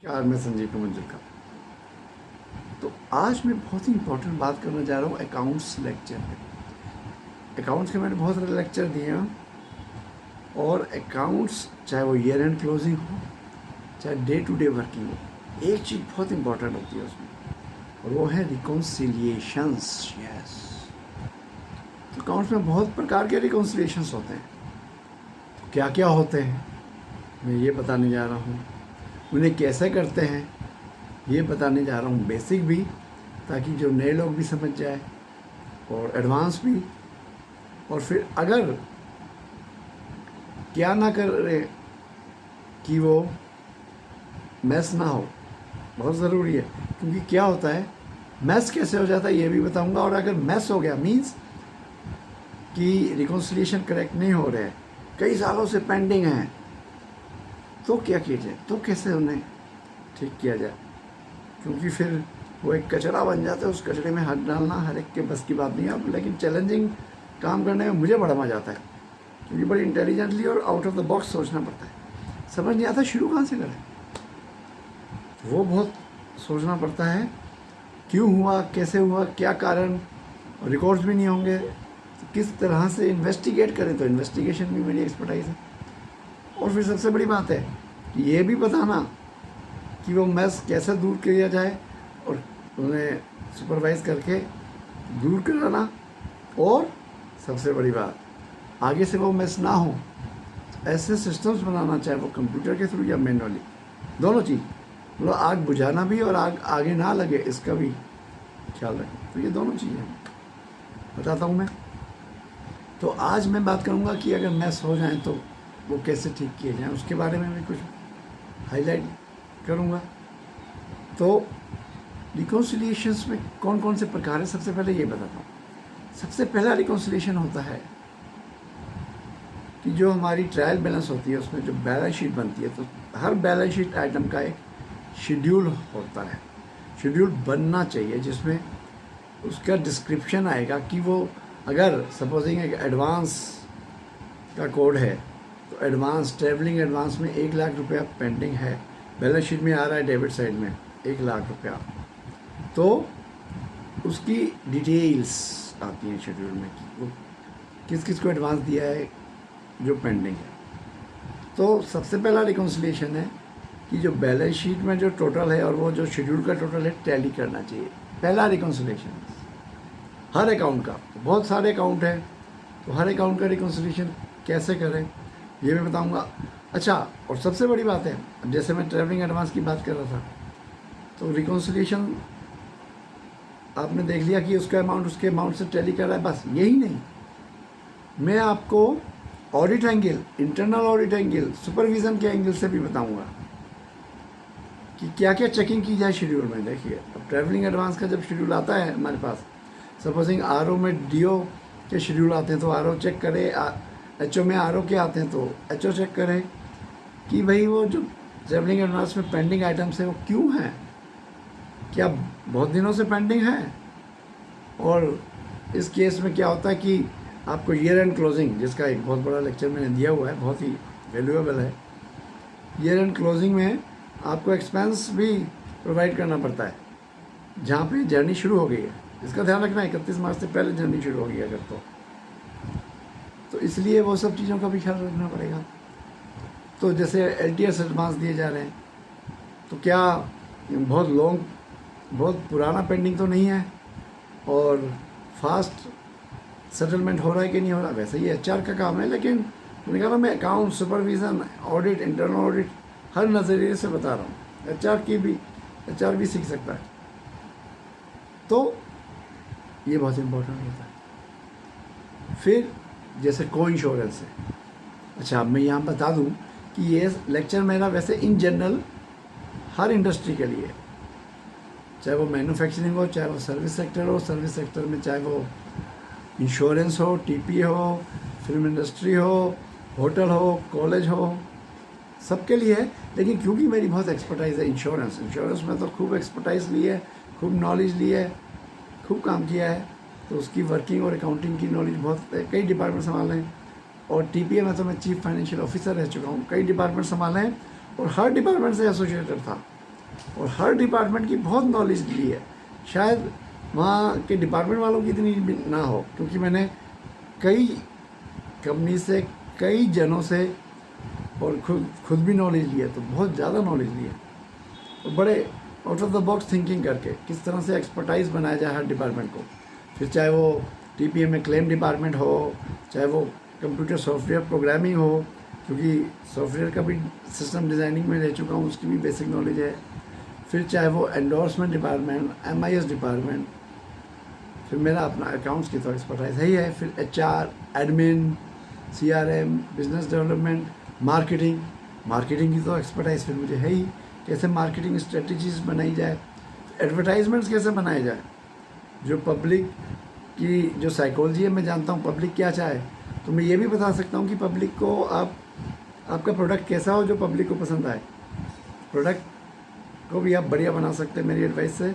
यार मैं संजीव का मंजिल का। तो आज मैं बहुत ही इंपॉर्टेंट बात करने जा रहा हूँ अकाउंट्स लेक्चर पे। अकाउंट्स के मैंने बहुत सारे लेक्चर दिए हैं और अकाउंट्स चाहे वो ईयर एंड क्लोजिंग हो चाहे डे टू डे वर्किंग हो, एक चीज़ बहुत इंपॉर्टेंट होती है उसमें और वो है रिकॉन्सिलिएशंस। यस, तो अकाउंट्स में बहुत प्रकार के रिकॉन्सिलिएशंस होते हैं। तो क्या क्या होते हैं मैं ये बताने जा रहा हूँ, उन्हें कैसे करते हैं ये बताने जा रहा हूँ, बेसिक भी ताकि जो नए लोग भी समझ जाए और एडवांस भी। और फिर अगर क्या ना करे कि वो मैस ना हो, बहुत ज़रूरी है, क्योंकि क्या होता है मैस कैसे हो जाता है ये भी बताऊंगा। और अगर मैस हो गया मीन्स कि रिकॉन्सिलिएशन करेक्ट नहीं हो रहे हैं, कई सालों से पेंडिंग है, तो क्या किया जाए, तो कैसे उन्हें ठीक किया जाए, क्योंकि फिर वो एक कचरा बन जाता है। उस कचरे में हाथ डालना हर एक के बस की बात नहीं है। अब लेकिन चैलेंजिंग काम करने में मुझे बड़ा मज़ा आता है, क्योंकि बड़ी इंटेलिजेंटली और आउट ऑफ द बॉक्स सोचना पड़ता है। समझ नहीं आता शुरू कहाँ से करें, वो बहुत सोचना पड़ता है, क्यों हुआ, कैसे हुआ, क्या कारण, और रिकॉर्ड्स भी नहीं होंगे तो किस तरह से इन्वेस्टिगेट करें, तो इन्वेस्टिगेशन भी मेरी एक्सपर्टाइज है। और फिर सबसे बड़ी बात है कि ये भी बताना कि वो मैस कैसे दूर किया जाए और उन्हें सुपरवाइज करके दूर कराना। और सबसे बड़ी बात, आगे से वो मैस ना हो ऐसे सिस्टम्स बनाना, चाहे वो कंप्यूटर के थ्रू या मैनुअली, दोनों चीज़, मतलब आग बुझाना भी और आग आगे ना लगे इसका भी ख्याल रखें। तो ये दोनों चीज़ें बताता हूँ मैं। तो आज मैं बात करूँगा कि अगर मैस हो जाए तो वो कैसे ठीक किए जाएँ, उसके बारे में भी कुछ हाईलाइट करूँगा। तो रिकॉन्सिलिएशंस में कौन कौन से प्रकार है, सबसे पहले ये बताता हूँ। सबसे पहला रिकॉन्सिलिएशन होता है कि जो हमारी ट्रायल बैलेंस होती है उसमें जो बैलेंस शीट बनती है, तो हर बैलेंस शीट आइटम का एक शेड्यूल होता है, शेड्यूल बनना चाहिए जिसमें उसका डिस्क्रिप्शन आएगा कि वो अगर सपोजिंग एक एडवांस का कोड है तो एडवांस ट्रैवलिंग एडवांस में 1 लाख रुपया पेंडिंग है, बैलेंस शीट में आ रहा है डेबिट साइड में 1 लाख रुपया, तो उसकी डिटेल्स आती हैं शेड्यूल में कि वो किस किस को एडवांस दिया है जो पेंडिंग है। तो सबसे पहला रिकॉन्सिलिएशन है कि जो बैलेंस शीट में जो टोटल है और वो जो शेड्यूल का टोटल है टैली करना चाहिए। पहला रिकॉन्सिलिएशन हर अकाउंट का, बहुत सारे अकाउंट हैं तो हर अकाउंट का रिकॉन्सिलिएशन कैसे करें ये मैं बताऊंगा। अच्छा, और सबसे बड़ी बात है, जैसे मैं ट्रैवलिंग एडवांस की बात कर रहा था, तो रिकॉन्सिलिएशन आपने देख लिया कि उसका अमाउंट उसके अमाउंट से टैली कर रहा है, बस यही नहीं, मैं आपको audit angle, internal audit angle, supervision के एंगल से भी बताऊंगा कि क्या क्या चेकिंग की जाए शेड्यूल में। देखिए, अब ट्रैवलिंग एडवांस का जब शेड्यूल आता है हमारे पास, सपोजिंग आरओ में डीओ के शेड्यूल आते हैं तो आरओ चेक करे, एचओ में आरओ के आते हैं तो एचओ चेक करें कि भाई वो जो ट्रैवलिंग एडवांस में पेंडिंग आइटम्स है वो क्यों हैं, क्या बहुत दिनों से पेंडिंग है। और इस केस में क्या होता है कि आपको ईयर एंड क्लोजिंग, जिसका एक बहुत बड़ा लेक्चर मैंने दिया हुआ है, बहुत ही वैल्यूएबल है, ईयर एंड क्लोजिंग में आपको एक्सपेंस भी प्रोवाइड करना पड़ता है जहाँ पे जर्नी शुरू हो गई है। इसका ध्यान रखना, 31 मार्च से पहले जर्नी शुरू हो गई अगर तो इसलिए वो सब चीज़ों का भी ख्याल रखना पड़ेगा। तो जैसे LTS एडवांस दिए जा रहे हैं तो क्या बहुत लॉन्ग, बहुत पुराना पेंडिंग तो नहीं है और फास्ट सेटलमेंट हो रहा है कि नहीं हो रहा। वैसे ये HR का काम है, लेकिन मैंने कहा मैं account, supervision, audit, internal audit हर नज़रिए से बता रहा हूँ। HR भी सीख सकता है, तो ये बहुत इम्पोर्टेंट होता है। फिर जैसे को इंश्योरेंस है। अच्छा, अब मैं यहाँ बता दूँ कि ये लेक्चर मेरा वैसे इन जनरल हर इंडस्ट्री के लिए, चाहे वो मैन्युफैक्चरिंग हो, चाहे वो सर्विस सेक्टर हो, सर्विस सेक्टर में चाहे वो इंश्योरेंस हो, TPA हो, फिल्म इंडस्ट्री हो, होटल हो, कॉलेज हो, सबके लिए है। लेकिन क्योंकि मेरी बहुत एक्सपर्टाइज है इंश्योरेंस में, तो खूब एक्सपर्टाइज ली है, खूब नॉलेज ली है, खूब काम किया है, तो उसकी वर्किंग और अकाउंटिंग की नॉलेज बहुत है, कई डिपार्टमेंट संभाले हैं। और TPA में तो मैं चीफ फाइनेंशियल ऑफिसर रह चुका हूँ, कई डिपार्टमेंट संभाले हैं और हर डिपार्टमेंट से एसोसिएटेड था। और हर डिपार्टमेंट की बहुत नॉलेज ली है। शायद वहाँ के डिपार्टमेंट वालों की इतनी भी ना हो, क्योंकि मैंने कई कंपनी से, कई जनों से और खुद भी नॉलेज लिया, तो बहुत ज़्यादा नॉलेज लिया। और बड़े out of the box thinking करके किस तरह से एक्सपर्टाइज बनाया जाए हर डिपार्टमेंट को। फिर चाहे वो टीपीएम में क्लेम डिपार्टमेंट हो, चाहे वो कंप्यूटर सॉफ्टवेयर प्रोग्रामिंग हो, क्योंकि सॉफ्टवेयर का भी सिस्टम डिज़ाइनिंग में रह चुका हूँ, उसकी भी बेसिक नॉलेज है। फिर चाहे वो एंडोर्समेंट डिपार्टमेंट, एमआईएस डिपार्टमेंट, फिर मेरा अपना अकाउंट्स की तो एक्सपर्टाइज है ही है। फिर HR, admin, CRM, business development, marketing की तो एक्सपर्टाइज फिर मुझे है ही। कैसे मार्केटिंग स्ट्रेटजीज बनाई जाए, एडवर्टाइजमेंट्स कैसे बनाए जाए, जो पब्लिक की जो साइकोलॉजी है मैं जानता हूँ पब्लिक क्या चाहे, तो मैं ये भी बता सकता हूँ कि पब्लिक को आपका प्रोडक्ट कैसा हो जो पब्लिक को पसंद आए। प्रोडक्ट को भी आप बढ़िया बना सकते हैं मेरी एडवाइस से।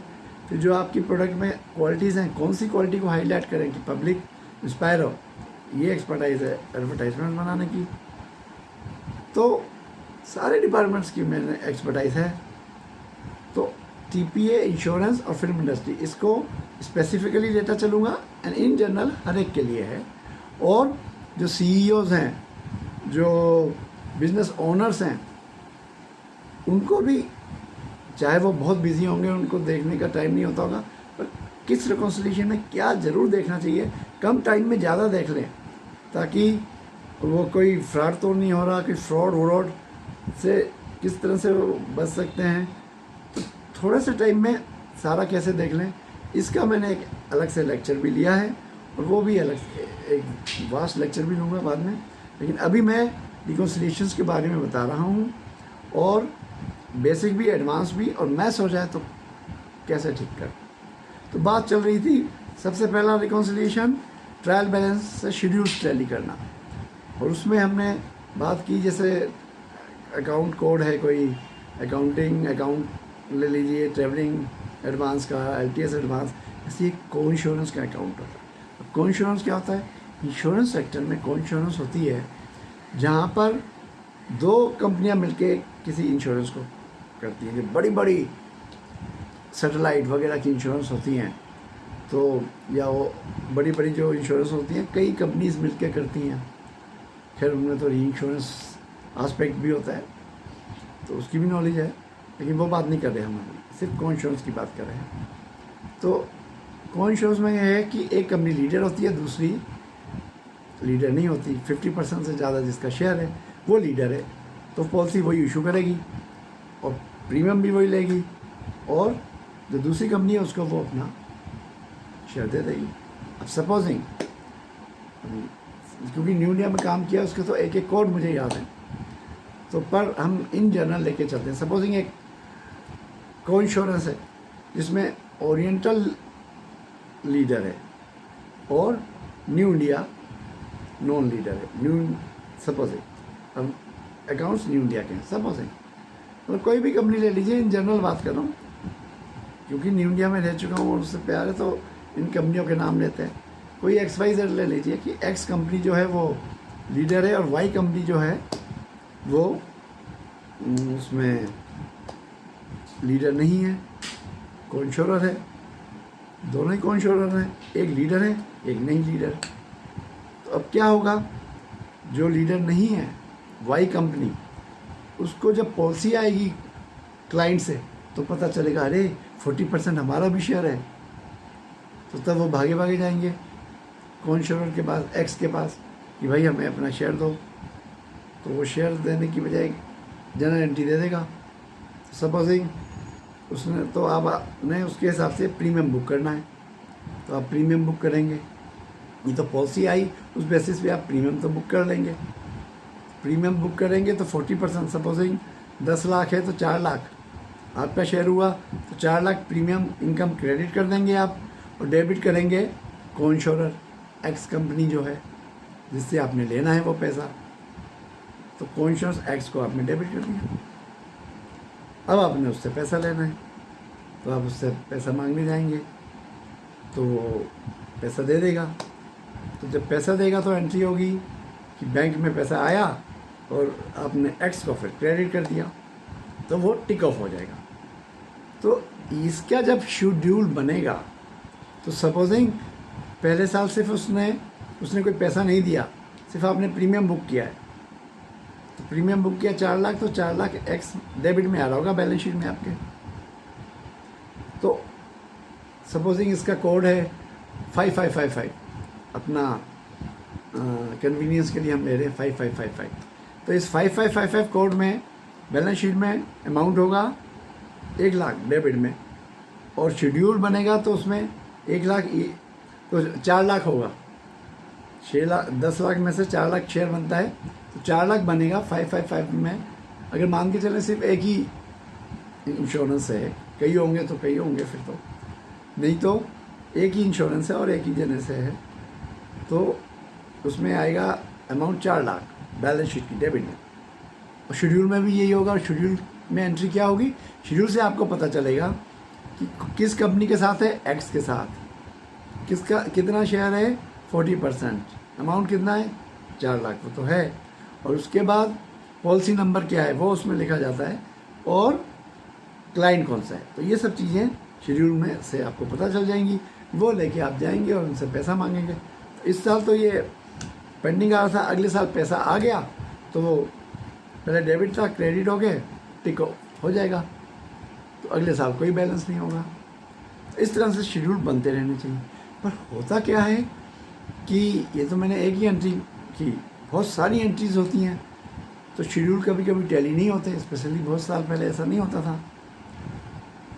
फिर जो आपकी प्रोडक्ट में क्वालिटीज़ हैं, कौन सी क्वालिटी को हाईलाइट करें कि पब्लिक इंस्पायर हो, ये एक्सपर्टाइज है एडवर्टाइजमेंट बनाने की। तो सारे डिपार्टमेंट्स की मैंने एक्सपर्टाइज है। तो टीपीए, इंश्योरेंस और फिल्म इंडस्ट्री, इसको स्पेसिफिकली लेता चलूँगा एंड इन जनरल हर एक के लिए है। और जो सीईओज़ हैं, जो बिजनेस ओनर्स हैं, उनको भी, चाहे वो बहुत बिजी होंगे, उनको देखने का टाइम नहीं होता होगा, पर किस रिकॉन्सिलिएशन में क्या ज़रूर देखना चाहिए, कम टाइम में ज़्यादा देख लें, ताकि वो कोई फ्रॉड तो नहीं हो रहा, कोई फ्रॉड व्रॉड से किस तरह से वो बच सकते हैं। तो थोड़े से टाइम में सारा कैसे देख लें, इसका मैंने एक अलग से लेक्चर भी लिया है, और वो भी अलग एक वास्ट लेक्चर भी लूँगा बाद में। लेकिन अभी मैं रिकॉन्सिलिएशंस के बारे में बता रहा हूँ, और बेसिक भी, एडवांस भी, और मैथ्स हो जाए तो कैसे ठीक कर। तो बात चल रही थी, सबसे पहला रिकॉन्सिलिएशन ट्रायल बैलेंस से शेड्यूल्स टैली करना, और उसमें हमने बात की जैसे अकाउंट कोड है, कोई अकाउंटिंग अकाउंट ले लीजिए, ट्रैवलिंग एडवांस का, एलटीएस एडवांस, ऐसे एक को इंश्योरेंस का अकाउंट होता है। को इंश्योरेंस क्या होता है? इंश्योरेंस सेक्टर में को इंश्योरेंस होती है जहाँ पर दो कंपनियाँ मिलके किसी इंश्योरेंस को करती हैं। जो बड़ी बड़ी सैटेलाइट वगैरह की इंश्योरेंस होती हैं, तो या वो बड़ी बड़ी जो इंश्योरेंस होती हैं कई कंपनीज मिलके करती हैं। खैर उनमें तो री इंश्योरेंस आस्पेक्ट भी होता है, तो उसकी भी नॉलेज है, लेकिन वो बात नहीं कर रहे हम अभी, सिर्फ को इंश्योरेंस की बात कर रहे हैं। तो को इंश्योरेंस में यह है कि एक कंपनी लीडर होती है, दूसरी लीडर नहीं होती। 50% से ज़्यादा जिसका शेयर है वो लीडर है, तो पॉलिसी वही इशू करेगी और प्रीमियम भी वही लेगी, और जो दूसरी कंपनी है उसको वो अपना शेयर दे देगी। अब सपोजिंग, क्योंकि न्यू इंडिया में काम किया उसके तो एक एक कोड मुझे याद है, तो पर हम इन जनरल लेके चलते हैं। सपोजिंग एक को इंश्योरेंस है जिसमें ओरिएंटल लीडर है और न्यू इंडिया नॉन लीडर है। न्यू सपोजिंग, अब अकाउंट्स न्यू इंडिया के हैं, सपोजिंग, मतलब कोई भी कंपनी ले लीजिए, इन जनरल बात कर रहा हूँ, क्योंकि न्यू इंडिया में रह चुका हूँ और उससे प्यार है तो इन कंपनियों के नाम लेते हैं। कोई XYZ ले लीजिए कि X कंपनी जो है वो लीडर है और Y कंपनी जो है वो उसमें लीडर नहीं है, को इंश्योरर है, दोनों ही को इंश्योरर हैं, एक लीडर है एक नहीं लीडर। तो अब क्या होगा, जो लीडर नहीं है Y कंपनी, उसको जब पॉलिसी आएगी क्लाइंट से तो पता चलेगा अरे 40% हमारा भी शेयर है, तो तब वो भागे भागे जाएंगे को इंश्योरर के पास, X के पास, कि भाई हमें अपना शेयर दो। तो वो शेयर देने की बजाय जनरल एंट्री दे देगा। सपोजिंग उसने, तो आपने उसके हिसाब से प्रीमियम बुक करना है, तो आप प्रीमियम बुक करेंगे। ये तो पॉलिसी आई, उस बेसिस पे आप प्रीमियम तो बुक कर लेंगे। प्रीमियम बुक करेंगे तो 40%, सपोजिंग 10 लाख है तो 4 लाख आपका शेयर हुआ, तो 4 लाख प्रीमियम इनकम क्रेडिट कर देंगे आप, और डेबिट करेंगे को इंश्योरर X कंपनी जो है जिससे आपने लेना है वो पैसा। तो को इंश्योरेंस X को आपने डेबिट कर दिया। अब आपने उससे पैसा लेना है, तो आप उससे पैसा मांगने जाएंगे तो वो पैसा दे देगा। तो जब पैसा देगा तो एंट्री होगी कि बैंक में पैसा आया और आपने X को फिर क्रेडिट कर दिया, तो वो टिक ऑफ हो जाएगा। तो इसका जब शेड्यूल बनेगा तो सपोजिंग पहले साल सिर्फ उसने कोई पैसा नहीं दिया, सिर्फ आपने प्रीमियम बुक किया है, तो प्रीमियम बुक किया 4 लाख, तो 4 लाख एक्स डेबिट में आ रहा होगा बैलेंस शीट में आपके। तो सपोजिंग इसका कोड है 5555, अपना कन्वीनियंस के लिए हम ले रहे हैं 5555। तो इस 5555 कोड में बैलेंस शीट में अमाउंट होगा 1 लाख डेबिट में, और शेड्यूल बनेगा तो उसमें 1 लाख तो 4 लाख होगा। 10 लाख में से 4 लाख शेयर बनता है, तो 4 लाख बनेगा 555 में। अगर मान के चलें सिर्फ एक ही इंश्योरेंस है, कई होंगे तो कई होंगे, फिर तो नहीं तो एक ही इंश्योरेंस है और एक ही देने से है, तो उसमें आएगा अमाउंट 4 लाख बैलेंस शीट की डेबिट में। और शेड्यूल में भी यही होगा। और शेड्यूल में एंट्री क्या होगी, शेड्यूल से आपको पता चलेगा कि किस कंपनी के साथ है, एक्स के साथ, किसका कितना शेयर है 40%, अमाउंट कितना है 4 लाख, वो तो है। और उसके बाद पॉलिसी नंबर क्या है वो उसमें लिखा जाता है, और क्लाइंट कौन सा है। तो ये सब चीज़ें शेड्यूल में से आपको पता चल जाएंगी, वो लेके आप जाएंगे और उनसे पैसा मांगेंगे। तो इस साल तो ये पेंडिंग आ रहा था, अगले साल पैसा आ गया तो वो पहले डेबिट था, क्रेडिट हो गए, टिक हो जाएगा, तो अगले साल कोई बैलेंस नहीं होगा। तो इस तरह से शेड्यूल बनते रहने चाहिए। पर होता क्या है कि ये तो मैंने एक ही एंट्री की, बहुत सारी एंट्रीज होती हैं, तो शेड्यूल कभी कभी टैली नहीं होते, स्पेशली बहुत साल पहले ऐसा नहीं होता था।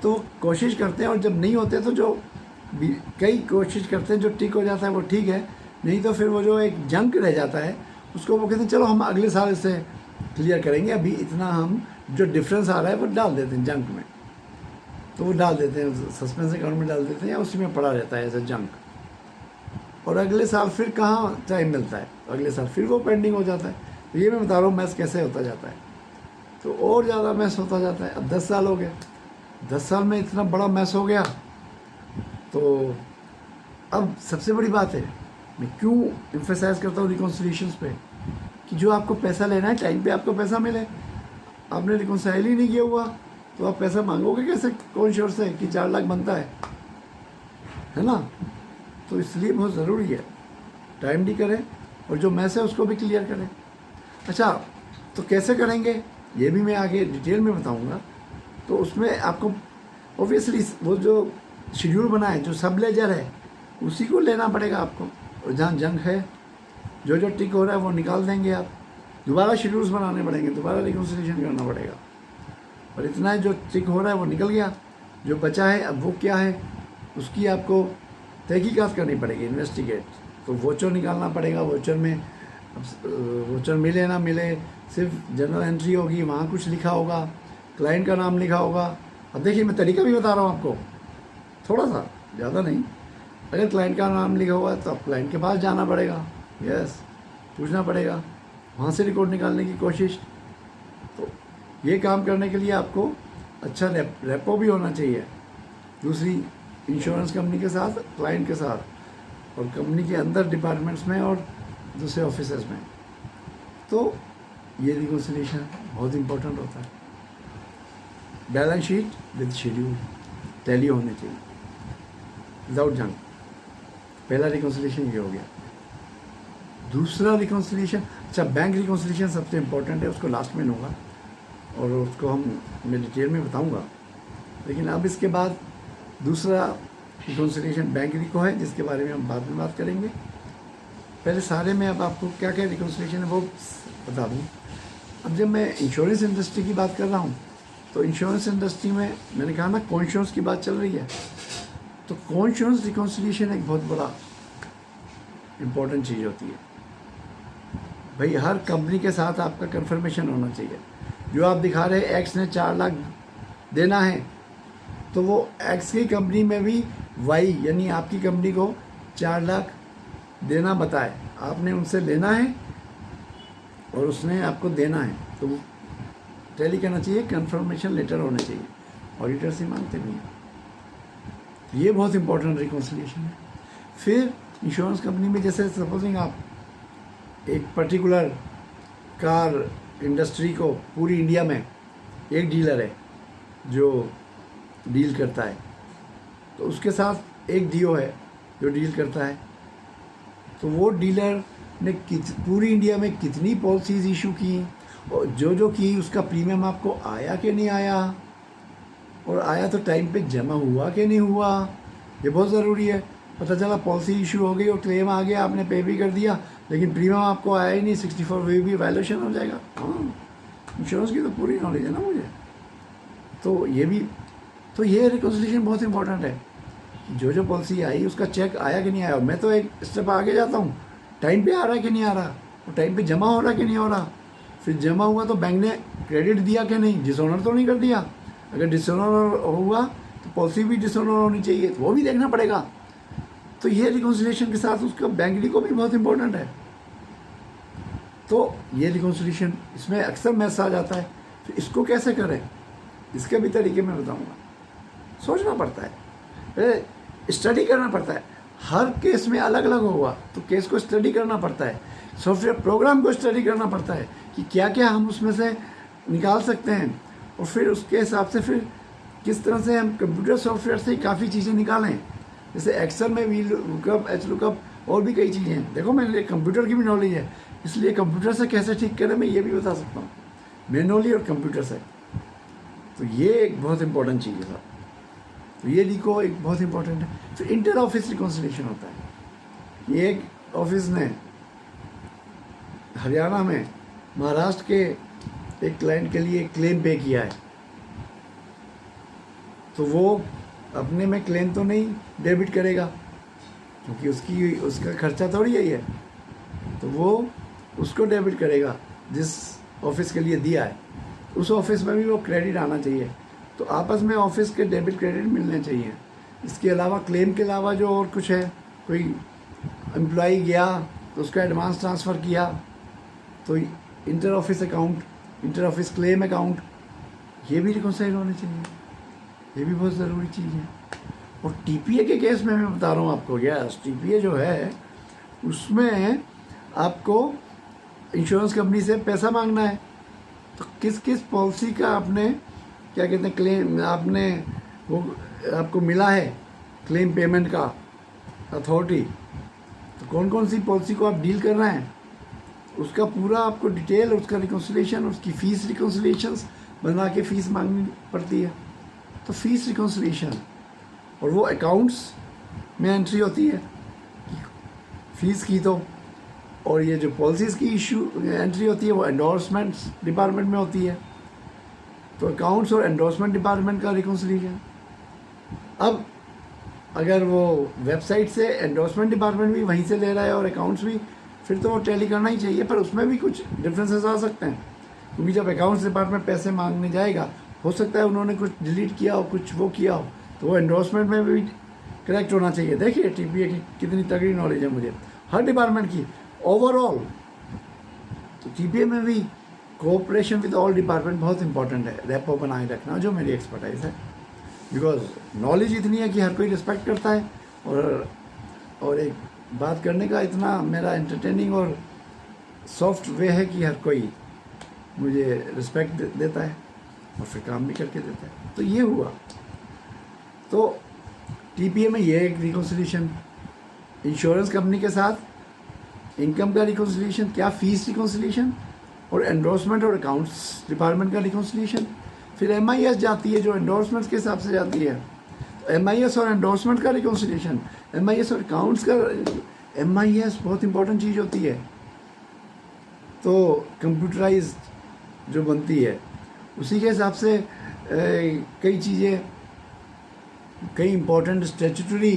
तो कोशिश करते हैं, और जब नहीं होते तो जो कई कोशिश करते हैं, जो टिक हो जाता है वो ठीक है, नहीं तो फिर वो जो एक जंक रह जाता है उसको वो कहते हैं चलो हम अगले साल इसे क्लियर करेंगे, अभी इतना हम जो डिफरेंस आ रहा है वो डाल देते हैं जंक में, तो वो डाल देते हैं सस्पेंस अकाउंट में डाल देते हैं, या उसी में पड़ा रहता है एज ए जंक। और अगले साल फिर कहाँ टाइम मिलता है, तो अगले साल फिर वो पेंडिंग हो जाता है। तो ये मैं बता रहा हूँ मैस कैसे होता जाता है, तो और ज़्यादा मैस होता जाता है। अब 10 साल हो गए, 10 साल में इतना बड़ा मैस हो गया, तो अब सबसे बड़ी बात है, मैं क्यों एम्फेसाइज करता हूँ रिकॉन्सिलिएशंस पे, कि जो आपको पैसा लेना है टाइम पे आपको पैसा मिले। आपने रिकॉन्साइल ही नहीं किया हुआ तो आप पैसा मांगोगे कैसे, कौन श्योर से कि 4 लाख बनता है ना। तो इसलिए बहुत ज़रूरी है टाइम भी करें, और जो मैस है उसको भी क्लियर करें। अच्छा, तो कैसे करेंगे ये भी मैं आगे डिटेल में बताऊंगा। तो उसमें आपको ऑब्वियसली वो जो शेड्यूल बना है, जो सब लेजर है, उसी को लेना पड़ेगा आपको, और जहाँ जंग है जो जो टिक हो रहा है वो निकाल देंगे आप, दोबारा शेड्यूल्स बनाने पड़ेंगे, दोबारा रिकॉन्सिलिएशन करना पड़ेगा। और इतना है जो टिक हो रहा है वो निकल गया, जो बचा है अब वो क्या है उसकी आपको तहकीकात करनी पड़ेगी, इन्वेस्टिगेट। तो वोचर निकालना पड़ेगा, वोचर में वोचर मिले ना मिले, सिर्फ जनरल एंट्री होगी, वहाँ कुछ लिखा होगा, क्लाइंट का नाम लिखा होगा। अब देखिए मैं तरीका भी बता रहा हूँ आपको, थोड़ा सा, ज़्यादा नहीं। अगर क्लाइंट का नाम लिखा हुआ है तो आप क्लाइंट के पास जाना पड़ेगा, यस, पूछना पड़ेगा, वहाँ से रिकॉर्ड निकालने की कोशिश। तो ये काम करने के लिए आपको अच्छा रेपो भी होना चाहिए दूसरी इंश्योरेंस कंपनी के साथ, क्लाइंट के साथ, और कंपनी के अंदर डिपार्टमेंट्स में और दूसरे ऑफिसर्स में। तो ये रिकॉन्सिलिएशन बहुत इंपॉर्टेंट होता है। Balance sheet with schedule tally होने चाहिए विदाउट जंक। पहला रिकॉन्सिलिएशन ये हो गया। दूसरा रिकॉन्सिलिएशन, अच्छा बैंक रिकॉन्सिलिएशन सबसे इम्पोर्टेंट है, उसको लास्ट में लूँगा और उसको मैं डिटेल में बताऊँगा। लेकिन अब इसके बाद दूसरा रिकॉन्सिलिएशन बैंक रिको है, जिसके बारे में हम बाद में बात करेंगे। पहले सारे में अब आपको क्या क्या रिकॉन्सिलिएशन है वो बता दूँ। अब जब मैं इंश्योरेंस इंडस्ट्री की बात कर रहा हूँ, तो इंश्योरेंस इंडस्ट्री में मैंने कहा ना कोइंश्योरेंस की बात चल रही है, तो कोइंश्योरेंस रिकॉन्सिलिएशन एक बहुत बड़ा इम्पोर्टेंट चीज़ होती है। भाई हर कंपनी के साथ आपका कंफर्मेशन होना चाहिए। जो आप दिखा रहे हैं एक्स ने 4 लाख देना है, तो वो एक्स की कंपनी में भी वाई यानी आपकी कंपनी को 4 लाख देना बताए, आपने उनसे लेना है और उसने आपको देना है, तो टैली करना चाहिए, कंफर्मेशन लेटर होना चाहिए, ऑडिटर से मांगते भी हैं। ये बहुत इंपॉर्टेंट रिकॉन्सिलिएशन है। फिर इंश्योरेंस कंपनी में जैसे सपोजिंग आप एक पर्टिकुलर कार इंडस्ट्री को पूरी इंडिया में एक डीलर है जो डील करता है, तो उसके साथ एक डीओ है जो डील करता है। तो वो डीलर ने पूरी इंडिया में कितनी पॉलिसीज़ इशू की और जो की उसका प्रीमियम आपको आया कि नहीं आया, और आया तो टाइम पे जमा हुआ कि नहीं हुआ, ये बहुत ज़रूरी है। पता चला पॉलिसी इशू हो गई और क्लेम आ गया, आपने पे भी कर दिया लेकिन प्रीमियम आपको आया ही नहीं, 64 भी वायलेशन हो जाएगा। हाँ, इंश्योरेंस की तो पूरी नॉलेज है ना मुझे, तो ये भी, तो ये रिकॉन्सिलिएशन बहुत इंपॉर्टेंट है। जो पॉलिसी आई उसका चेक आया कि नहीं आया। मैं तो एक स्टेप आगे जाता हूँ, टाइम पे आ रहा है कि नहीं आ रहा, और टाइम पे जमा हो रहा है कि नहीं हो रहा। फिर जमा हुआ तो बैंक ने क्रेडिट दिया कि नहीं, डिसऑनर तो नहीं कर दिया। अगर डिसऑनर हुआ तो पॉलिसी भी डिसऑनर होनी चाहिए, तो वो भी देखना पड़ेगा। तो ये रिकॉन्सिलिएशन के साथ उसका बैंक को भी बहुत इंपॉर्टेंट है। तो ये रिकॉन्सिलिएशन, इसमें अक्सर मैस आ जाता है। तो इसको कैसे करें, इसके भी तरीके मैं बताऊँगा। सोचना पड़ता है, स्टडी करना पड़ता है, हर केस में अलग अलग होगा तो केस को स्टडी करना पड़ता है, सॉफ्टवेयर प्रोग्राम को स्टडी करना पड़ता है कि क्या क्या हम उसमें से निकाल सकते हैं, और फिर उसके हिसाब से फिर किस तरह से हम कंप्यूटर सॉफ्टवेयर से काफ़ी चीज़ें निकालें। जैसे एक्सेल में वी लुकअप, एच लुकअप और भी कई चीज़ें हैं। देखो मेरे कंप्यूटर की भी नॉलेज है, इसलिए कंप्यूटर से कैसे ठीक करें मैं ये भी बता सकता हूँ, मैनुअली और कंप्यूटर से। तो ये एक बहुत इंपॉर्टेंट चीज़ है साहब। तो ये लिखो, एक बहुत इंपॉर्टेंट है। तो इंटर ऑफिस रिकॉन्सिलिएशन होता है। ये एक ऑफिस ने हरियाणा में महाराष्ट्र के एक क्लाइंट के लिए क्लेम पे किया है, तो वो अपने में क्लेम तो नहीं डेबिट करेगा क्योंकि उसका खर्चा थोड़ी यही है, तो वो उसको डेबिट करेगा जिस ऑफिस के लिए दिया है। उस ऑफिस में भी वो क्रेडिट आना चाहिए, तो आपस में ऑफिस के डेबिट क्रेडिट मिलने चाहिए। इसके अलावा क्लेम के अलावा जो और कुछ है, कोई एम्प्लॉई गया तो उसका एडवांस ट्रांसफ़र किया, तो inter office account, inter office claim account, ये भी रिकॉन्साइल होने चाहिए। ये भी बहुत ज़रूरी चीज़ है। और टीपीए के केस में मैं बता रहा हूँ आपको, यस, टीपीए जो है उसमें आपको इंश्योरेंस कंपनी से पैसा मांगना है, तो किस किस पॉलिसी का आपने क्या कहते हैं क्लेम आपने वो आपको मिला है क्लेम पेमेंट का अथॉरिटी, तो कौन कौन सी पॉलिसी को आप डील कर रहे हैं उसका पूरा आपको डिटेल, उसका रिकॉन्सिलिएशन, उसकी फ़ीस रिकॉन्सिलिएशंस बना के फ़ीस मांगनी पड़ती है। तो फ़ीस रिकॉन्सिलिएशन और वो अकाउंट्स में एंट्री होती है फ़ीस की, तो और ये जो पॉलिसीज़ की इशू एंट्री होती है वो एंडोर्समेंट्स डिपार्टमेंट में होती है। तो अकाउंट्स और एंडोर्समेंट डिपार्टमेंट का रिकॉन्सिलिएशन। अब अगर वो वेबसाइट से एंडोर्समेंट डिपार्टमेंट भी वहीं से ले रहा है और अकाउंट्स भी, फिर तो वो टैली करना ही चाहिए, पर उसमें भी कुछ डिफरेंसेस आ सकते हैं, क्योंकि जब अकाउंट्स डिपार्टमेंट पैसे मांगने जाएगा हो सकता है उन्होंने कुछ डिलीट किया हो, कुछ वो किया हो, तो वो एंडोर्समेंट में भी करेक्ट होना चाहिए। देखिए टीपीए की कितनी तगड़ी नॉलेज है मुझे हर डिपार्टमेंट की ओवरऑल। तो टीपीए में भी कोऑपरेशन विद ऑल डिपार्टमेंट बहुत इंपॉर्टेंट है, रेपो बनाए रखना, जो मेरी एक्सपर्टाइज है, बिकॉज नॉलेज इतनी है कि हर कोई रिस्पेक्ट करता है, और एक बात करने का इतना मेरा एंटरटेनिंग और सॉफ्ट वे है कि हर कोई मुझे रिस्पेक्ट देता है और फिर काम भी करके देता है। तो ये हुआ। तो टीपीए में ये एक रिकॉन्सिलिएशन, इंश्योरेंस कंपनी के साथ इनकम का रिकॉन्सिलिएशन, क्या फ़ीस रिकॉन्सिलिएशन, और एंडोर्समेंट और अकाउंट्स डिपार्टमेंट का रिकॉन्सिलिएशन। फिर एमआईएस जाती है जो एंडोर्समेंट के हिसाब से जाती है, तो एमआईएस और एंडोर्समेंट का रिकॉन्सिलिएशन, एमआईएस और अकाउंट्स का। एमआईएस बहुत इंपॉर्टेंट चीज़ होती है, तो कंप्यूटराइज्ड जो बनती है उसी के हिसाब से कई चीज़ें, कई इंपॉर्टेंट स्टैट्यूटरी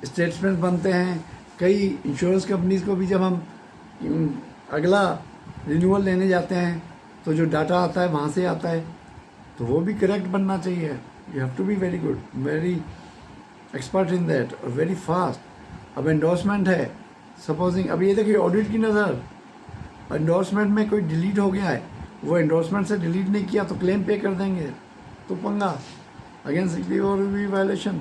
स्टेटमेंट बनते हैं। कई इंश्योरेंस कंपनीज को भी जब हम अगला रिन्यूअल लेने जाते हैं तो जो डाटा आता है वहाँ से आता है, तो वो भी करेक्ट बनना चाहिए। You have to be very good, very expert in that और वेरी फास्ट। अब एंडोर्समेंट है, सपोजिंग अब ये देखिए ऑडिट की नज़र, एंडोर्समेंट में कोई डिलीट हो गया है, वो एंडोर्समेंट से डिलीट नहीं किया तो क्लेम पे कर देंगे, तो पंगा, अगेन 64 भी वायलेशन।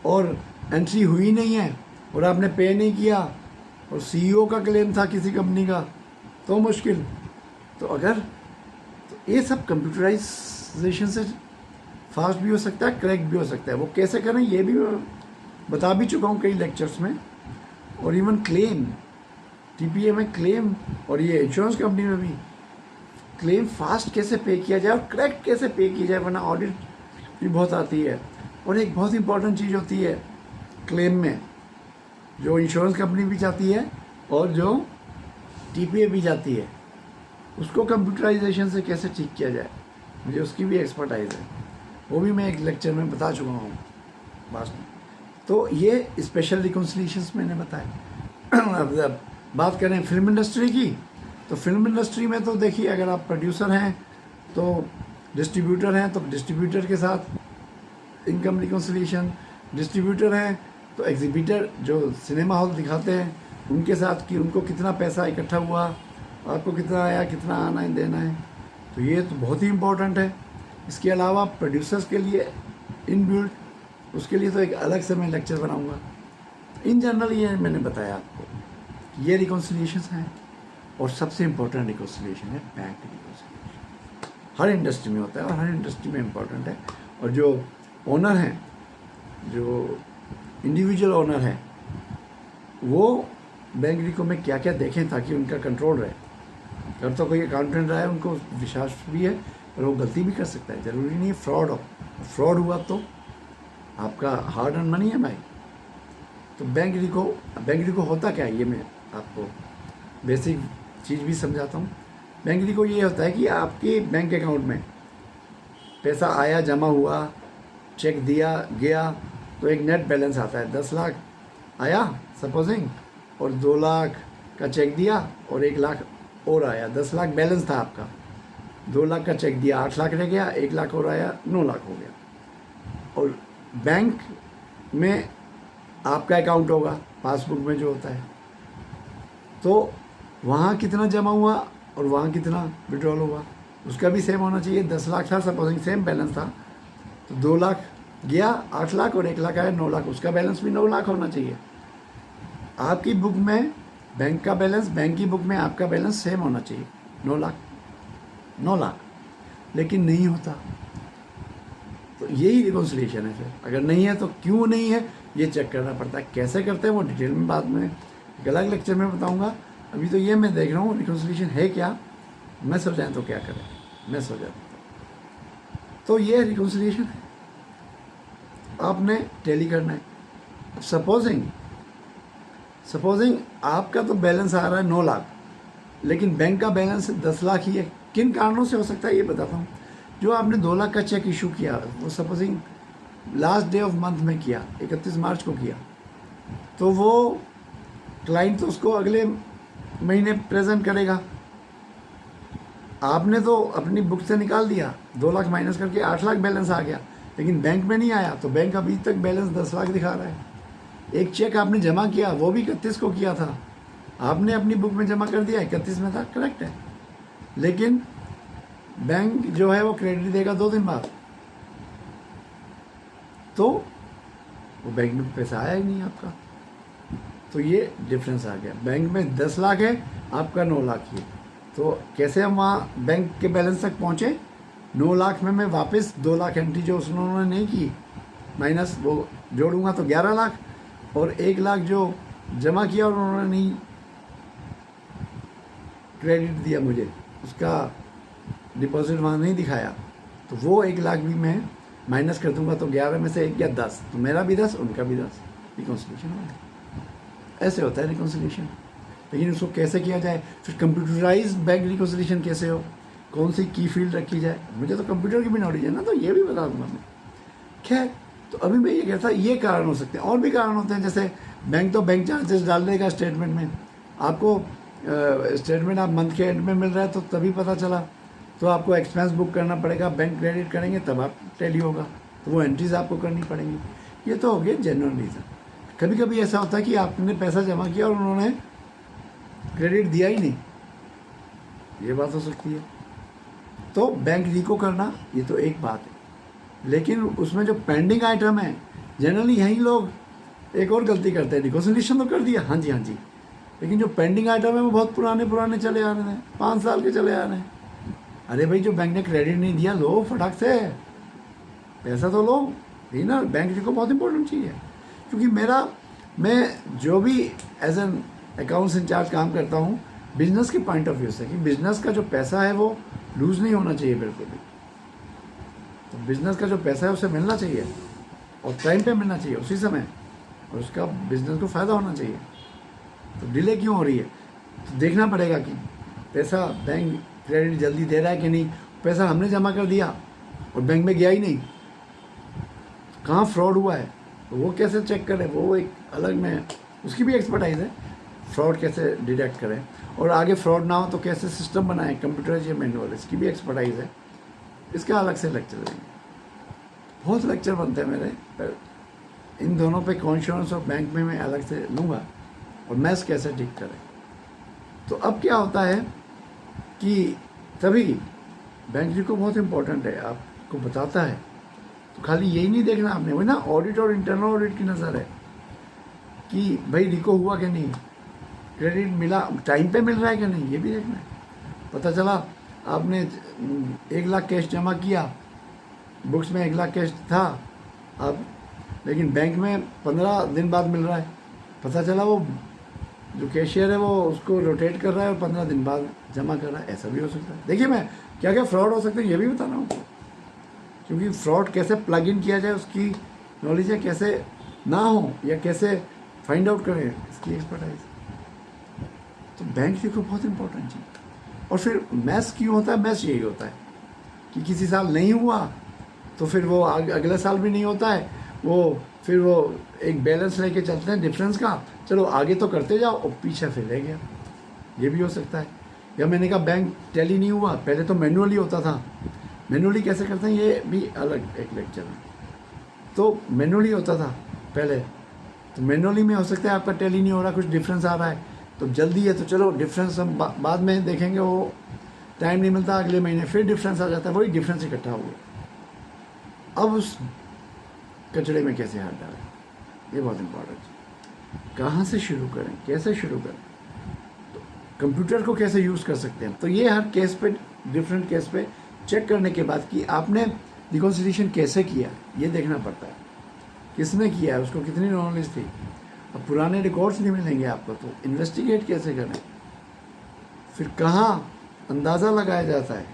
और एंट्री हुई नहीं है और आपने पे नहीं किया और सीईओ का क्लेम था किसी कंपनी का, तो मुश्किल। तो अगर तो ये सब कंप्यूटराइजेशन से फास्ट भी हो सकता है, करेक्ट भी हो सकता है। वो कैसे करें ये भी मैं बता भी चुका हूँ कई लेक्चर्स में। और इवन क्लेम, टीपीए में क्लेम, और ये इंश्योरेंस कंपनी में भी क्लेम फास्ट कैसे पे किया जाए और करेक्ट कैसे पे किया जाए, वरना ऑडिट भी बहुत आती है। और एक बहुत इंपॉर्टेंट चीज़ होती है क्लेम में, जो इंश्योरेंस कंपनी भी जाती है और जो टीपीए भी जाती है, उसको कंप्यूटराइजेशन से कैसे ठीक किया जाए, मुझे उसकी भी एक्सपर्टाइज है, वो भी मैं एक लेक्चर में बता चुका हूँ लास्ट में। तो ये स्पेशल रिकॉन्सिलिएशंस मैंने बताया। अब बात करें फिल्म इंडस्ट्री की, तो फिल्म इंडस्ट्री में तो देखिए, अगर आप प्रोड्यूसर हैं तो डिस्ट्रीब्यूटर हैं तो डिस्ट्रीब्यूटर के साथ इनकम रिकॉन्सिलिएशन, डिस्ट्रीब्यूटर हैं तो एग्जीबिटर जो सिनेमा हॉल दिखाते हैं उनके साथ कि उनको कितना पैसा इकट्ठा हुआ, आपको कितना आया, कितना आना है, देना है, तो ये तो बहुत ही इम्पोर्टेंट है। इसके अलावा प्रोड्यूसर्स के लिए इनबिल्ट, उसके लिए तो एक अलग से मैं लेक्चर बनाऊंगा। इन जनरल ये मैंने बताया आपको, ये रिकॉन्सिलिएशंस हैं। और सबसे इम्पोर्टेंट रिकॉन्सिलिएशन है बैंक रिकॉन्सिलिएशन। हर इंडस्ट्री में होता है और हर इंडस्ट्री में इम्पोर्टेंट है। और जो ओनर हैं, जो इंडिविजुअल ओनर हैं, वो बैंक रिको में क्या क्या देखें ताकि उनका कंट्रोल रहे। अगर तो कोई अकाउंटेंट रहा है, उनको विश्वास भी है, पर वो गलती भी कर सकता है, ज़रूरी नहीं है फ्रॉड हो। फ्रॉड हुआ तो आपका हार्ड अर्न मनी है भाई। तो बैंक रिको होता क्या है, ये मैं आपको बेसिक चीज़ भी समझाता हूँ। बैंक रिको ये होता है कि आपके बैंक अकाउंट में पैसा आया, जमा हुआ, चेक दिया गया, तो एक नेट बैलेंस आता है। 10 लाख आया सपोजिंग, और 2 लाख का चेक दिया, और 1 लाख और आया। 10 लाख बैलेंस था आपका, 2 लाख का चेक दिया, 8 लाख रह गया, 1 लाख और आया, 9 लाख हो गया। और बैंक में आपका अकाउंट होगा, पासबुक में जो होता है, तो वहाँ कितना जमा हुआ और वहाँ कितना विड्रॉल हुआ, उसका भी सेम होना चाहिए। 10 लाख था सपोजिंग, सेम बैलेंस था, तो 2 लाख गया, 8 लाख, और 1 लाख आया, 9 लाख, उसका बैलेंस भी 9 लाख होना चाहिए। आपकी बुक में बैंक का बैलेंस, बैंक की बुक में आपका बैलेंस सेम होना चाहिए, 9 लाख, लेकिन नहीं होता। तो यही रिकॉन्सिलिएशन है। फिर अगर नहीं है तो क्यों नहीं है, ये चेक करना पड़ता है। कैसे करते हैं वो डिटेल में बाद में एक अलग लेक्चर में बताऊंगा। अभी तो ये मैं देख रहा हूँ रिकॉन्सिलिएशन है क्या, मिस हो जाए तो क्या करें, मिस हो जाए तो ये रिकॉन्सिलिएशन है, आपने टैली करना है। सपोजिंग आपका तो बैलेंस आ रहा है 9 लाख, लेकिन बैंक का बैलेंस 10 लाख ही है। किन कारणों से हो सकता है ये बताता हूँ। जो आपने 2 लाख का चेक इशू किया, वो supposing last day of month में किया, 31 मार्च को किया, तो वो क्लाइंट तो उसको अगले महीने प्रेजेंट करेगा। आपने तो अपनी बुक से निकाल दिया, 2 लाख माइनस करके 8 लाख बैलेंस आ गया, लेकिन बैंक में नहीं आया, तो बैंक अभी तक बैलेंस 10 लाख दिखा रहा है। एक चेक आपने जमा किया, वो भी 31 को किया था, आपने अपनी बुक में जमा कर दिया, 31 में था, करेक्ट है, लेकिन बैंक जो है वो क्रेडिट देगा 2 दिन बाद, तो वो बैंक में पैसा आया ही नहीं आपका। तो ये डिफरेंस आ गया, बैंक में 10 लाख है, आपका 9 लाख ही है। तो कैसे हम वहाँ बैंक के बैलेंस तक पहुँचे। 9 लाख में मैं वापस 2 लाख एंट्री जो उन्होंने नहीं की, माइनस वो जोड़ूंगा तो 11 लाख, और 1 लाख जो जमा किया और उन्होंने नहीं क्रेडिट दिया मुझे, उसका डिपॉजिट वहाँ नहीं दिखाया, तो वो 1 लाख भी मैं माइनस कर दूंगा, तो 11 में से 1 गया 10, तो मेरा भी 10, उनका भी 10, रिकॉन्सिलिएशन हो गया। ऐसे होता है रिकॉन्सिलिएशन। लेकिन उसको कैसे किया जाए, फिर कंप्यूटराइज बैंक रिकॉन्सिलिएशन कैसे हो, कौन सी की फील्ड रखी जाए, मुझे तो कंप्यूटर की भी नॉलेज है ना, तो ये भी बता दूंगा मैं। खैर, तो अभी मैं ये कहता, ये कारण हो सकते हैं, और भी कारण होते हैं, जैसे बैंक तो बैंक चार्जेस डाल देगा स्टेटमेंट में, आपको स्टेटमेंट आप मंथ के एंड में मिल रहा है तो तभी पता चला, तो आपको एक्सपेंस बुक करना पड़ेगा, बैंक क्रेडिट करेंगे तब आप टैली होगा, तो वो एंट्रीज आपको करनी पड़ेंगी। ये तो हो गया जनरल रीज़न। कभी कभी ऐसा होता है कि आपने पैसा जमा किया और उन्होंने क्रेडिट दिया ही नहीं, ये बात हो सकती है, तो बैंक रिको करना ये तो एक बात है। लेकिन उसमें जो पेंडिंग आइटम है, जनरली यही लोग एक और गलती करते हैं, रिकॉन्सिलिएशन तो कर दिया, हाँ जी, लेकिन जो पेंडिंग आइटम है वो बहुत पुराने चले आ रहे हैं, 5 साल के चले आ रहे हैं। अरे भाई, जो बैंक ने क्रेडिट नहीं दिया, लो फटाक से पैसा तो लो, यही ना बैंक रिको बहुत इंपॉर्टेंट चीज़ है। क्योंकि मैं जो भी एज एन अकाउंट्स इंचार्ज काम करता हूँ बिजनेस के पॉइंट ऑफ व्यू से, कि बिजनेस का जो पैसा है वो लूज़ नहीं होना चाहिए बिल्कुल भी। तो बिजनेस का जो पैसा है उसे मिलना चाहिए और टाइम पे मिलना चाहिए उसी समय, और उसका बिजनेस को फ़ायदा होना चाहिए। तो डिले क्यों हो रही है? तो देखना पड़ेगा कि पैसा बैंक क्रेडिट जल्दी दे रहा है कि नहीं। पैसा हमने जमा कर दिया और बैंक में गया ही नहीं, कहाँ फ्रॉड हुआ है, तो वो कैसे चेक करें, वो एक अलग में उसकी भी एक्सपर्टाइज है। फ्रॉड कैसे डिटेक्ट करें और आगे फ्रॉड ना हो तो कैसे सिस्टम बनाएं, कंप्यूटर या मैनुअल, इसकी भी एक्सपर्टाइज है। इसका अलग से लेक्चर देंगे, बहुत लेक्चर बनते हैं मेरे पर इन दोनों पे, इंश्योरेंस और बैंक में मैं अलग से लूँगा, और मैथ्स कैसे ठीक करें। तो अब क्या होता है कि तभी बैंक रिको बहुत इंपॉर्टेंट है, आपको बताता है। तो खाली यही नहीं देखना आपने, वही ना ऑडिट और इंटरनल ऑडिट की नज़र है कि भाई रिको हुआ कि नहीं, क्रेडिट मिला, टाइम पे मिल रहा है कि नहीं, ये भी देखना है। पता चला आपने 1 लाख कैश जमा किया, बुक्स में 1 लाख कैश था अब, लेकिन बैंक में 15 दिन बाद मिल रहा है। पता चला वो जो कैशियर है वो उसको रोटेट कर रहा है और 15 दिन बाद जमा कर रहा है, ऐसा भी हो सकता है। देखिए मैं क्या क्या फ्रॉड हो सकते हैं ये भी बता रहा हूँ, क्योंकि फ्रॉड कैसे प्लग इन किया जाए उसकी नॉलेज है, कैसे ना हो या कैसे फाइंड आउट करें, इसकी एक्सपर्टाइज। तो बैंक रिको बहुत इंपॉर्टेंट चीज़। और फिर मैथ्स क्यों होता है? मैथ्स यही होता है कि किसी साल नहीं हुआ तो फिर वो अगले साल भी नहीं होता है, फिर वो एक बैलेंस लेके चलते हैं डिफरेंस का, चलो आगे तो करते जाओ और पीछे फिर रह गया, ये भी हो सकता है। या मैंने कहा बैंक टैली नहीं हुआ, पहले तो मैनुअली होता था, मैनुअली कैसे करते हैं ये भी अलग एक लेक्चर है। तो मैनुअली होता था पहले, तो मैनुअली में हो सकता है आपका टैली नहीं हो रहा, कुछ डिफरेंस आ रहा है, तो जल्दी है तो चलो डिफरेंस हम बाद में देखेंगे, वो टाइम नहीं मिलता, अगले महीने फिर डिफरेंस आ जाता है, वही डिफरेंस इकट्ठा हो गया। अब उस कचड़े में कैसे हाथ डालें, ये बहुत इंपॉर्टेंट है। कहाँ से शुरू करें, कैसे शुरू करें, तो कंप्यूटर को कैसे यूज़ कर सकते हैं, तो ये हर केस पे, डिफरेंट केस पे चेक करने के बाद कि आपने रिकॉन्सिलिएशन कैसे किया ये देखना पड़ता है, किसने किया है, उसको कितनी नॉलेज थी। अब पुराने रिकॉर्ड्स नहीं मिलेंगे आपको, तो इन्वेस्टिगेट कैसे करें, फिर कहाँ अंदाज़ा लगाया जाता है,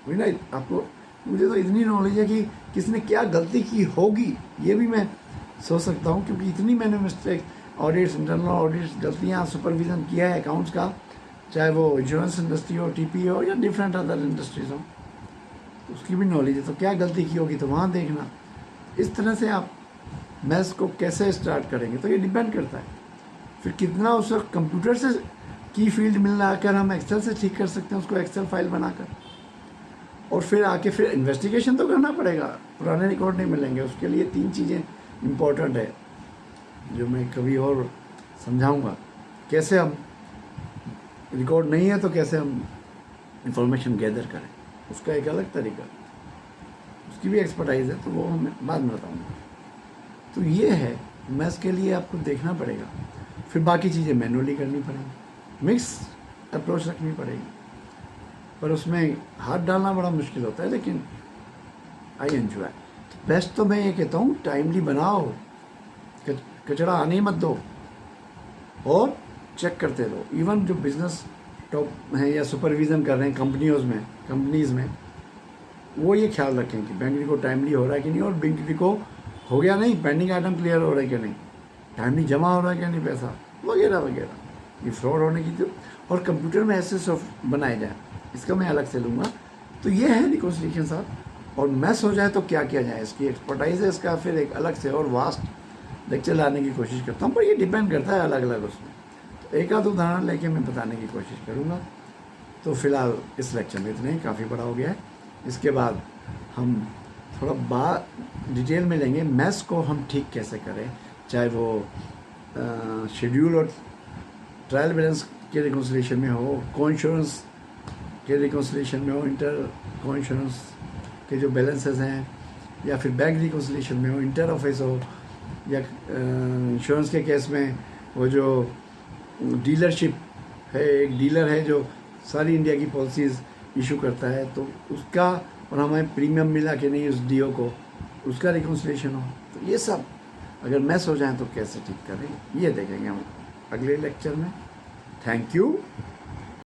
वही ना। आपको, मुझे तो इतनी नॉलेज है कि किसने क्या गलती की होगी ये भी मैं सोच सकता हूँ, क्योंकि इतनी मैंने मिस्टेक, ऑडिट्स, इंटरनल ऑडिट्स, गलतियाँ, सुपरविज़न किया है अकाउंट्स का, चाहे वो इंश्योरेंस इंडस्ट्री हो, टीपी हो या डिफरेंट अदर इंडस्ट्रीज हो, तो उसकी भी नॉलेज है। तो क्या गलती की होगी तो वहाँ देखना। इस तरह से आप मैथ्स को कैसे स्टार्ट करेंगे तो ये डिपेंड करता है फिर कितना उस कंप्यूटर से की फील्ड मिलना कर हम एक्सेल से ठीक कर सकते हैं उसको, एक्सेल फाइल बनाकर, और फिर आके फिर इन्वेस्टिगेशन तो करना पड़ेगा, पुराने रिकॉर्ड नहीं मिलेंगे। उसके लिए 3 चीज़ें इम्पोर्टेंट है जो मैं कभी और समझाऊंगा, कैसे हम रिकॉर्ड नहीं है तो कैसे हम इंफॉर्मेशन गैदर करें, उसका एक अलग तरीका, उसकी भी एक्सपर्टाइज है, तो वो मैं बाद में बताऊँगा। तो ये है मैथ्स के लिए आपको देखना पड़ेगा, फिर बाकी चीज़ें मैनुअली करनी पड़ेंगी, मिक्स अप्रोच रखनी पड़ेगी, पर उसमें हाथ डालना बड़ा मुश्किल होता है, लेकिन आई एंजॉय। तो बेस्ट तो मैं ये कहता हूँ टाइमली बनाओ, कचरा आने ही मत दो और चेक करते रहो। इवन जो बिज़नेस टॉप हैं या सुपरविज़न कर रहे हैं कंपनीज़ में, वो ये ख्याल रखें कि बैंक रिको टाइमली हो रहा है कि नहीं, और बैंक रिको हो गया नहीं, पेंडिंग आइटम क्लियर हो रहा है कि नहीं, टाइमली जमा हो रहा है कि नहीं पैसा, वगैरह वगैरह। ये फ्रॉड होने की तो, और कंप्यूटर में ऐसे सॉफ्ट बनाए जाए, इसका मैं अलग से लूँगा। तो ये है रिकॉन्सिलिएशन साहब, और मैथ्स हो जाए तो क्या किया जाए, इसकी एक्सपर्टाइज है, इसका फिर एक अलग से और वास्ट लेक्चर लाने की कोशिश करता हूँ, पर ये डिपेंड करता है अलग अलग उसमें। तो एक आध उदाहरण लेके मैं बताने की कोशिश करूँगा। तो फिलहाल इस लेक्चर में इतना ही, काफ़ी बड़ा हो गया है। इसके बाद हम थोड़ा डिटेल में लेंगे मैथ्स को हम ठीक कैसे करें, चाहे वो शेड्यूल और ट्रायल बैलेंस के रिकॉन्सिलिएशन में हो, कोइंश्योरेंस के रिकॉन्सिलिएशन में हो, इंटर कोइंश्योरेंस के जो बैलेंसेस हैं, या फिर बैंक रिकॉन्सिलिएशन में हो, इंटर ऑफिस हो, या इंश्योरेंस के केस में वो जो डीलरशिप है, एक डीलर है जो सारी इंडिया की पॉलिसीज़ इशू करता है, तो उसका और हमें प्रीमियम मिला कि नहीं उस डीओ को, उसका रिकन्सिलेशन हो। तो ये सब अगर मैस हो जाए तो कैसे ठीक करें, ये देखेंगे हम अगले लेक्चर में। Thank you.